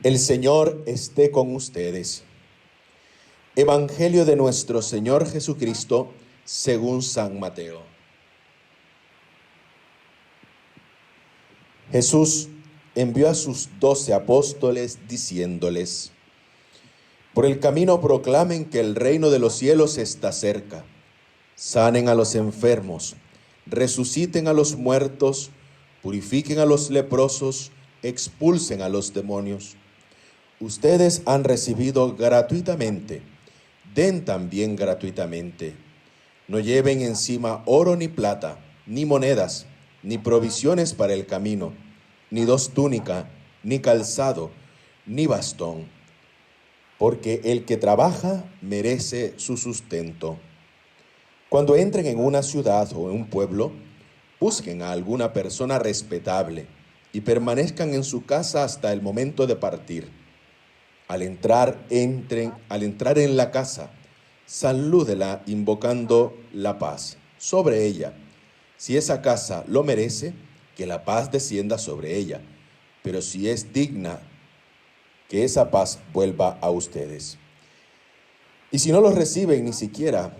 El Señor esté con ustedes. Evangelio de nuestro Señor Jesucristo según San Mateo. Jesús envió a sus 12 apóstoles diciéndoles: por el camino proclamen que el reino de los cielos está cerca. Sanen a los enfermos, resuciten a los muertos, purifiquen a los leprosos, expulsen a los demonios. Ustedes han recibido gratuitamente, den también gratuitamente. No lleven encima oro ni plata, ni monedas, ni provisiones para el camino, ni 2 túnicas, ni calzado, ni bastón, porque el que trabaja merece su sustento. Cuando entren en una ciudad o en un pueblo, busquen a alguna persona respetable y permanezcan en su casa hasta el momento de partir. Al entrar en la casa, salúdela invocando la paz sobre ella. Si esa casa lo merece, que la paz descienda sobre ella, pero si es digna, que esa paz vuelva a ustedes. Y si no los reciben ni siquiera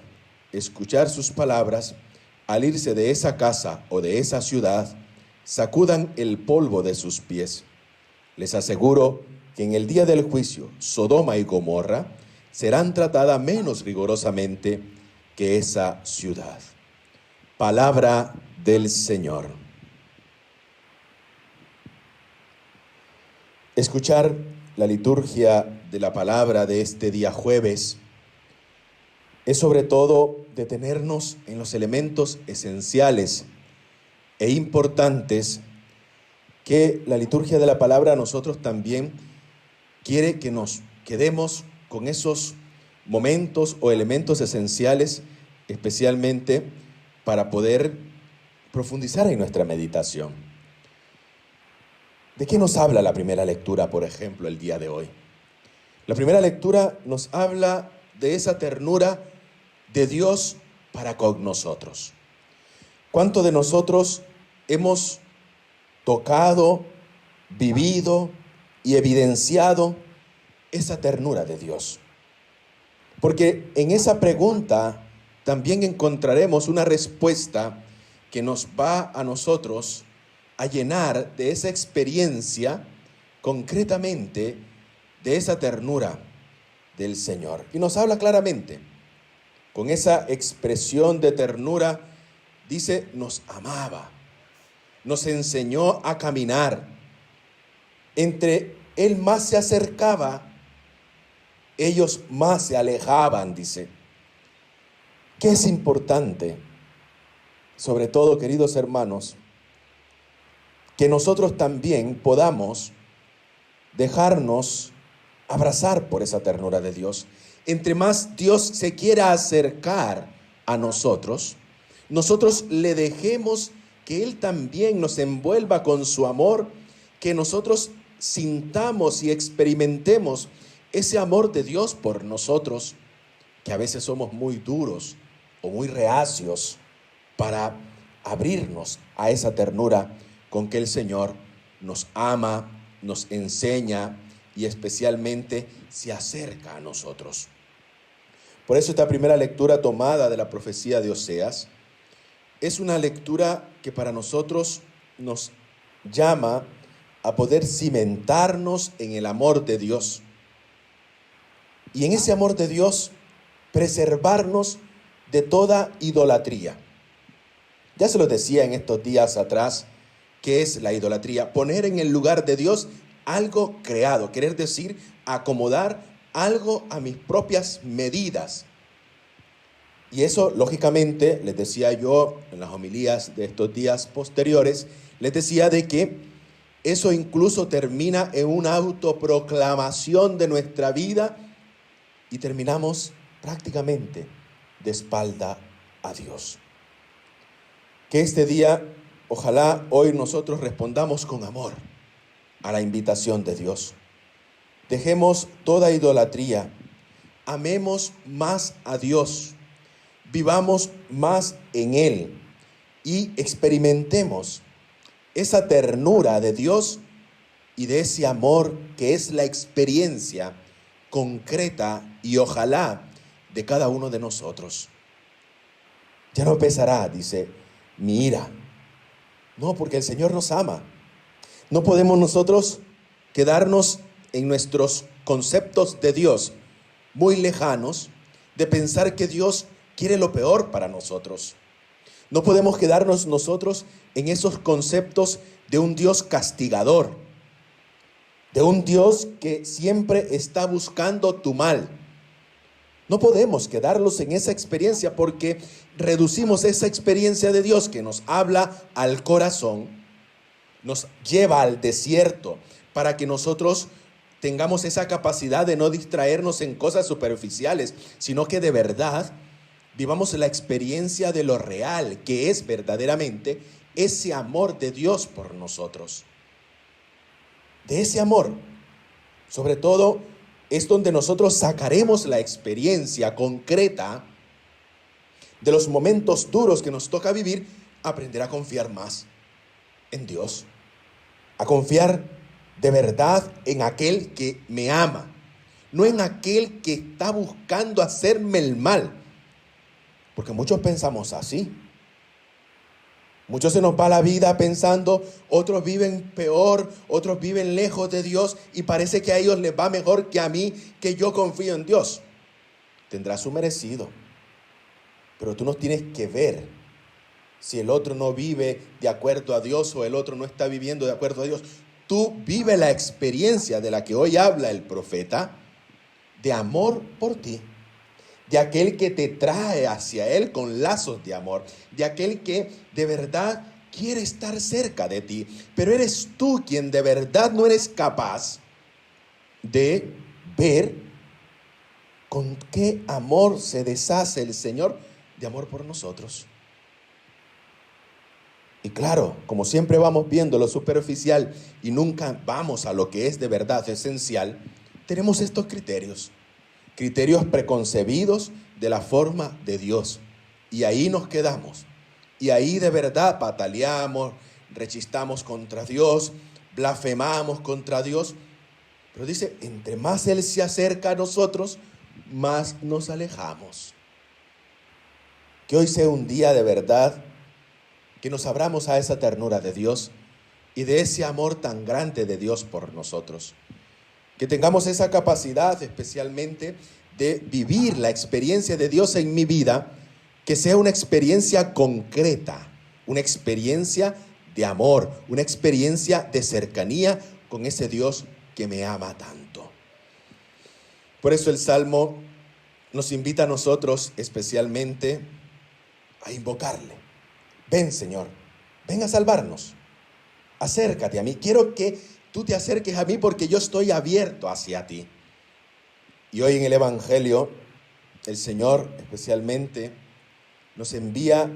escuchar sus palabras, al irse de esa casa o de esa ciudad, sacudan el polvo de sus pies. Les aseguro que en el día del juicio, Sodoma y Gomorra serán tratadas menos rigurosamente que esa ciudad. Palabra del Señor. Escuchar la liturgia de la palabra de este día jueves es sobre todo detenernos en los elementos esenciales e importantes que la liturgia de la palabra a nosotros también quiere que nos quedemos con esos momentos o elementos esenciales, especialmente para poder profundizar en nuestra meditación. ¿De qué nos habla la primera lectura, por ejemplo, el día de hoy? La primera lectura nos habla de esa ternura de Dios para con nosotros. ¿Cuántos de nosotros hemos tocado, vivido y evidenciado esa ternura de Dios? Porque en esa pregunta también encontraremos una respuesta que nos va a nosotros a llenar de esa experiencia, concretamente de esa ternura del Señor. Y nos habla claramente, con esa expresión de ternura, dice, nos amaba, nos enseñó a caminar. Entre Él más se acercaba, ellos más se alejaban, dice. ¿Qué es importante? Sobre todo, queridos hermanos, que nosotros también podamos dejarnos abrazar por esa ternura de Dios. Entre más Dios se quiera acercar a nosotros, nosotros le dejemos que Él también nos envuelva con su amor, que nosotros sintamos y experimentemos ese amor de Dios por nosotros, que a veces somos muy duros o muy reacios para abrirnos a esa ternura con que el Señor nos ama, nos enseña y especialmente se acerca a nosotros. Por eso esta primera lectura tomada de la profecía de Oseas es una lectura que para nosotros nos llama a poder cimentarnos en el amor de Dios. Y en ese amor de Dios, preservarnos de toda idolatría. Ya se lo decía en estos días atrás, ¿qué es la idolatría? Poner en el lugar de Dios algo creado, querer decir acomodar algo a mis propias medidas. Y eso, lógicamente, les decía yo en las homilías de estos días posteriores, les decía de que eso incluso termina en una autoproclamación de nuestra vida y terminamos prácticamente de espalda a Dios. Que este día, ojalá hoy nosotros respondamos con amor a la invitación de Dios. Dejemos toda idolatría, amemos más a Dios, vivamos más en Él y experimentemos esa ternura de Dios y de ese amor que es la experiencia concreta y ojalá de cada uno de nosotros. Ya no pesará, dice, mi ira. No, porque el Señor nos ama. No podemos nosotros quedarnos en nuestros conceptos de Dios muy lejanos, de pensar que Dios quiere lo peor para nosotros. No podemos quedarnos nosotros en esos conceptos de un Dios castigador, de un Dios que siempre está buscando tu mal. No podemos quedarnos en esa experiencia porque reducimos esa experiencia de Dios que nos habla al corazón, nos lleva al desierto para que nosotros tengamos esa capacidad de no distraernos en cosas superficiales, sino que de verdad vivamos la experiencia de lo real, que es verdaderamente ese amor de Dios por nosotros. De ese amor, sobre todo, es donde nosotros sacaremos la experiencia concreta de los momentos duros que nos toca vivir, aprender a confiar más en Dios, a confiar de verdad en aquel que me ama, no en aquel que está buscando hacerme el mal, porque muchos pensamos así. Muchos se nos va la vida pensando, otros viven peor, otros viven lejos de Dios y parece que a ellos les va mejor que a mí, que yo confío en Dios. Tendrá su merecido, pero tú no tienes que ver si el otro no vive de acuerdo a Dios o el otro no está viviendo de acuerdo a Dios. Tú vive la experiencia de la que hoy habla el profeta, de amor por ti, de aquel que te trae hacia Él con lazos de amor, de aquel que de verdad quiere estar cerca de ti, pero eres tú quien de verdad no eres capaz de ver con qué amor se deshace el Señor de amor por nosotros. Y claro, como siempre vamos viendo lo superficial y nunca vamos a lo que es de verdad esencial, tenemos estos criterios preconcebidos de la forma de Dios. Y ahí nos quedamos. Y ahí de verdad pataleamos, rechistamos contra Dios, blasfemamos contra Dios. Pero dice, entre más Él se acerca a nosotros, más nos alejamos. Que hoy sea un día de verdad que nos abramos a esa ternura de Dios y de ese amor tan grande de Dios por nosotros. Que tengamos esa capacidad especialmente de vivir la experiencia de Dios en mi vida, que sea una experiencia concreta, una experiencia de amor, una experiencia de cercanía con ese Dios que me ama tanto. Por eso el Salmo nos invita a nosotros especialmente a invocarle. Ven, Señor, ven a salvarnos. Acércate a mí. Quiero que tú te acerques a mí porque yo estoy abierto hacia ti. Y hoy en el Evangelio, el Señor especialmente nos envía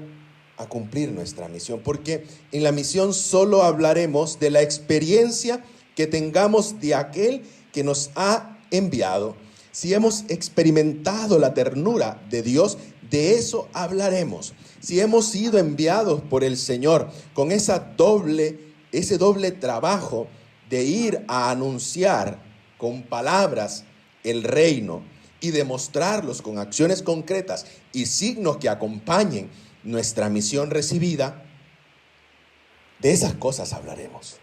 a cumplir nuestra misión, porque en la misión solo hablaremos de la experiencia que tengamos de aquel que nos ha enviado. Si hemos experimentado la ternura de Dios, de eso hablaremos. Si hemos sido enviados por el Señor con ese doble trabajo de ir a anunciar con palabras el reino y demostrarlos con acciones concretas y signos que acompañen nuestra misión recibida, de esas cosas hablaremos.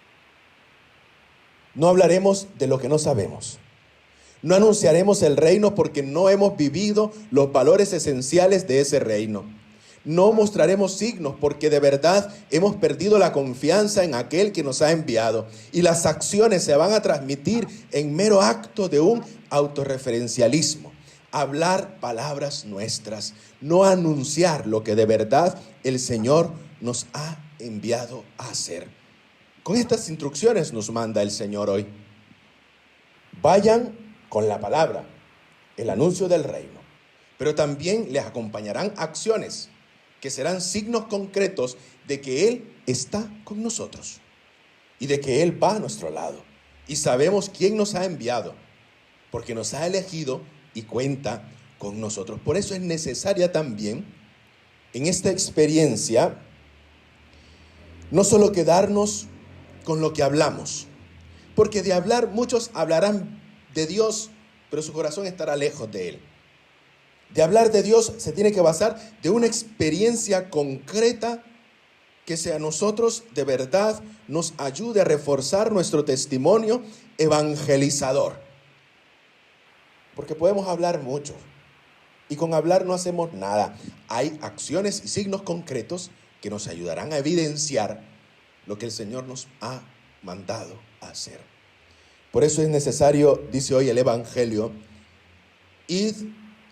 No hablaremos de lo que no sabemos. No anunciaremos el reino porque no hemos vivido los valores esenciales de ese reino. No mostraremos signos porque de verdad hemos perdido la confianza en aquel que nos ha enviado. Y las acciones se van a transmitir en mero acto de un autorreferencialismo. Hablar palabras nuestras, no anunciar lo que de verdad el Señor nos ha enviado a hacer. Con estas instrucciones nos manda el Señor hoy. Vayan con la palabra, el anuncio del reino, pero también les acompañarán acciones que serán signos concretos de que Él está con nosotros y de que Él va a nuestro lado. Y sabemos quién nos ha enviado, porque nos ha elegido y cuenta con nosotros. Por eso es necesaria también en esta experiencia no solo quedarnos con lo que hablamos, Porque de hablar, muchos hablarán de Dios, pero su corazón estará lejos de Él. De hablar de Dios se tiene que basar de una experiencia concreta que sea a nosotros de verdad nos ayude a reforzar nuestro testimonio evangelizador. Porque podemos hablar mucho y con hablar no hacemos nada. Hay acciones y signos concretos que nos ayudarán a evidenciar lo que el Señor nos ha mandado a hacer. Por eso es necesario, dice hoy el Evangelio, id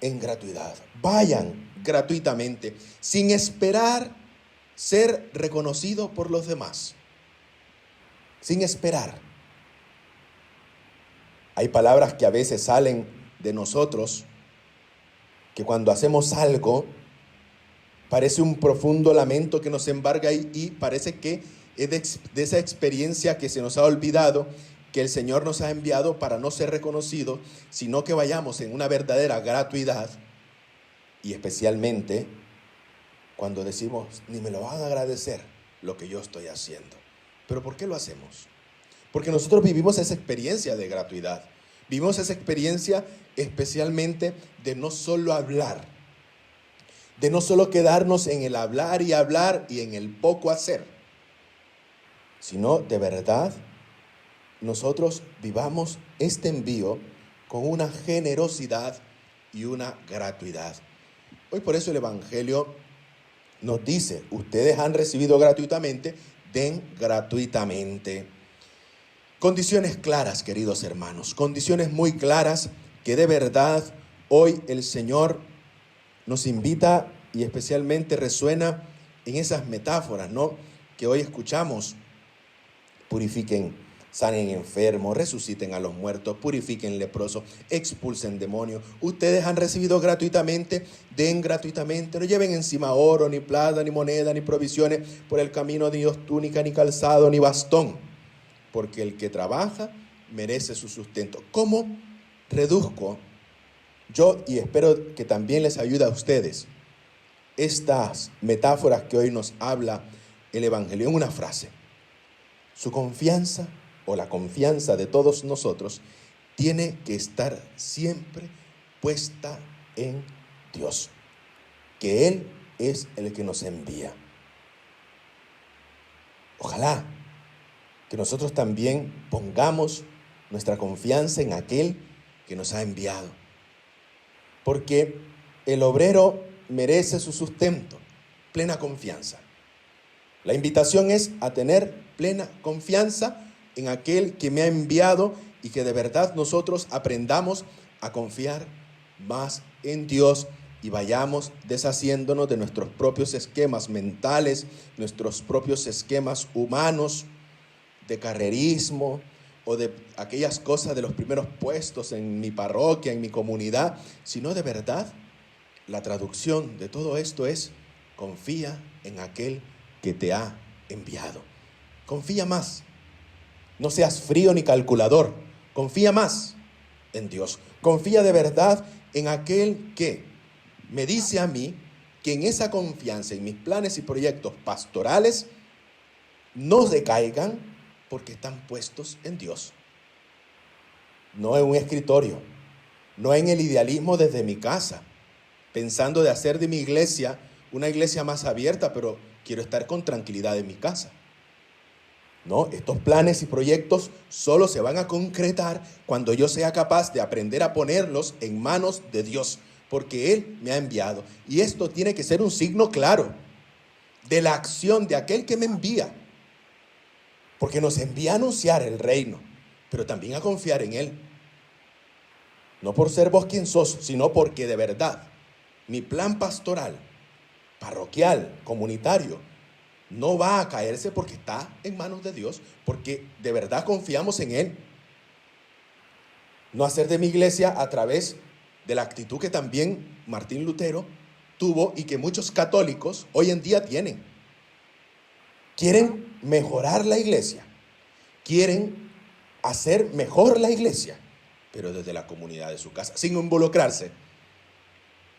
en gratuidad, vayan gratuitamente, sin esperar ser reconocido por los demás, sin esperar. Hay palabras que a veces salen de nosotros, que cuando hacemos algo, parece un profundo lamento que nos embarga y parece que es de esa experiencia que se nos ha olvidado, que el Señor nos ha enviado para no ser reconocidos, sino que vayamos en una verdadera gratuidad, y especialmente cuando decimos, ni me lo van a agradecer lo que yo estoy haciendo. ¿Pero por qué lo hacemos? Porque nosotros vivimos esa experiencia de gratuidad, vivimos esa experiencia especialmente de no solo hablar, de no solo quedarnos en el hablar y en el poco hacer, sino de verdad nosotros vivamos este envío con una generosidad y una gratuidad. Hoy por eso el Evangelio nos dice, ustedes han recibido gratuitamente, den gratuitamente. Condiciones claras, queridos hermanos, condiciones muy claras que de verdad hoy el Señor nos invita y especialmente resuena en esas metáforas, ¿no?, que hoy escuchamos. Purifiquen, sanen enfermos, resuciten a los muertos, purifiquen leprosos, expulsen demonios. Ustedes han recibido gratuitamente, den gratuitamente. No lleven encima oro, ni plata, ni moneda, ni provisiones por el camino, ni túnica, ni calzado, ni bastón. Porque el que trabaja merece su sustento. ¿Cómo reduzco yo, y espero que también les ayude a ustedes, estas metáforas que hoy nos habla el Evangelio en una frase? Su confianza, o la confianza de todos nosotros, tiene que estar siempre puesta en Dios, que Él es el que nos envía. Ojalá que nosotros también pongamos nuestra confianza en aquel que nos ha enviado, porque el obrero merece su sustento, plena confianza. La invitación es a tener plena confianza en aquel que me ha enviado y que de verdad nosotros aprendamos a confiar más en Dios y vayamos deshaciéndonos de nuestros propios esquemas mentales, nuestros propios esquemas humanos, de carrerismo o de aquellas cosas de los primeros puestos en mi parroquia, en mi comunidad, sino de verdad la traducción de todo esto es: confía en aquel que te ha enviado. Confía más. No seas frío ni calculador. Confía más en Dios. Confía de verdad en aquel que me dice a mí que en esa confianza, en mis planes y proyectos pastorales, no decaigan porque están puestos en Dios. No en un escritorio, no en el idealismo desde mi casa, pensando de hacer de mi iglesia una iglesia más abierta, pero quiero estar con tranquilidad en mi casa. No, estos planes y proyectos solo se van a concretar cuando yo sea capaz de aprender a ponerlos en manos de Dios, porque Él me ha enviado. Y esto tiene que ser un signo claro de la acción de aquel que me envía, porque nos envía a anunciar el reino, pero también a confiar en Él. No por ser vos quien sos, sino porque de verdad mi plan pastoral, parroquial, comunitario, no va a caerse porque está en manos de Dios, porque de verdad confiamos en Él. No hacer de mi iglesia a través de la actitud que también Martín Lutero tuvo y que muchos católicos hoy en día tienen. Quieren mejorar la iglesia, quieren hacer mejor la iglesia, pero desde la comunidad de su casa, sin involucrarse.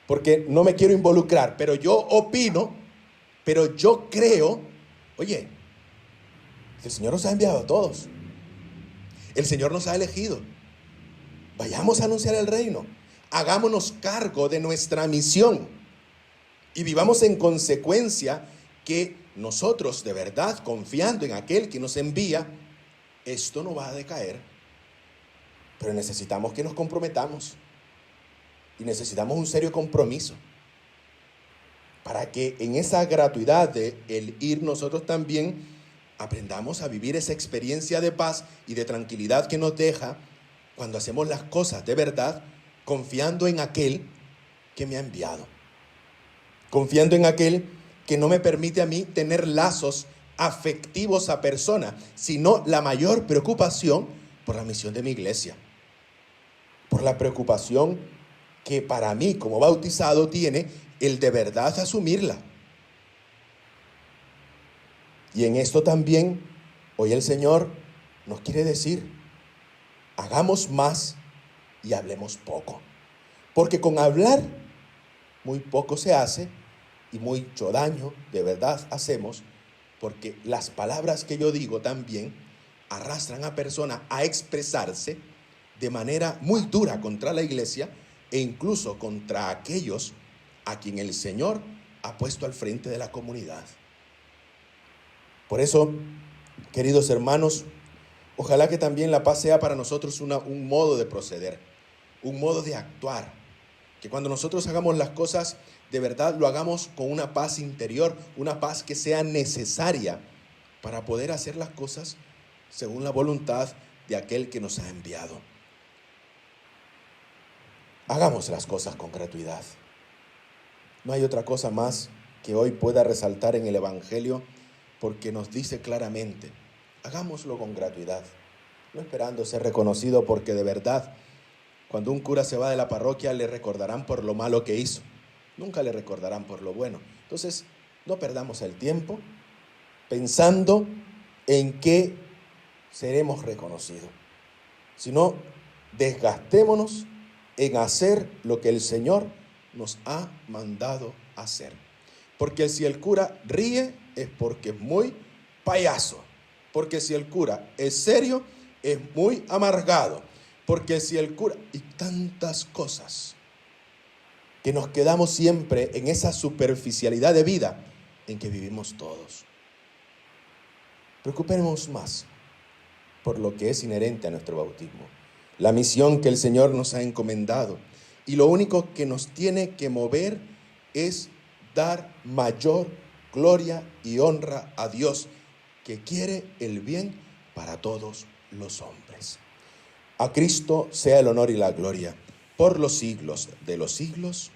Porque no me quiero involucrar, pero yo opino, pero yo creo, oye, el Señor nos ha enviado a todos. El Señor nos ha elegido. Vayamos a anunciar el reino. Hagámonos cargo de nuestra misión. Y vivamos en consecuencia que nosotros de verdad, confiando en aquel que nos envía, esto no va a decaer. Pero necesitamos que nos comprometamos. Y necesitamos un serio compromiso. Para que en esa gratuidad de el ir nosotros también aprendamos a vivir esa experiencia de paz y de tranquilidad que nos deja cuando hacemos las cosas de verdad, confiando en aquel que me ha enviado. Confiando en aquel que no me permite a mí tener lazos afectivos a personas, sino la mayor preocupación por la misión de mi iglesia. Por la preocupación que para mí como bautizado tiene el de verdad asumirla. Y en esto también hoy el Señor nos quiere decir, hagamos más y hablemos poco. Porque con hablar muy poco se hace y mucho daño de verdad hacemos, porque las palabras que yo digo también arrastran a personas a expresarse de manera muy dura contra la iglesia e incluso contra aquellos a quien el Señor ha puesto al frente de la comunidad. Por eso, queridos hermanos, ojalá que también la paz sea para nosotros un modo de proceder, un modo de actuar. Que cuando nosotros hagamos las cosas, de verdad lo hagamos con una paz interior, una paz que sea necesaria para poder hacer las cosas según la voluntad de aquel que nos ha enviado. Hagamos las cosas con gratuidad. No hay otra cosa más que hoy pueda resaltar en el Evangelio, porque nos dice claramente, hagámoslo con gratuidad, no esperando ser reconocido, porque de verdad, cuando un cura se va de la parroquia, le recordarán por lo malo que hizo, nunca le recordarán por lo bueno. Entonces, no perdamos el tiempo pensando en qué seremos reconocidos, sino desgastémonos en hacer lo que el Señor nos ha mandado hacer. Porque si el cura ríe es porque es muy payaso. Porque si el cura es serio es muy amargado. Porque si el cura... y tantas cosas que nos quedamos siempre en esa superficialidad de vida en que vivimos todos. Preocupémonos más por lo que es inherente a nuestro bautismo, la misión que el Señor nos ha encomendado. Y lo único que nos tiene que mover es dar mayor gloria y honra a Dios, que quiere el bien para todos los hombres. A Cristo sea el honor y la gloria por los siglos de los siglos.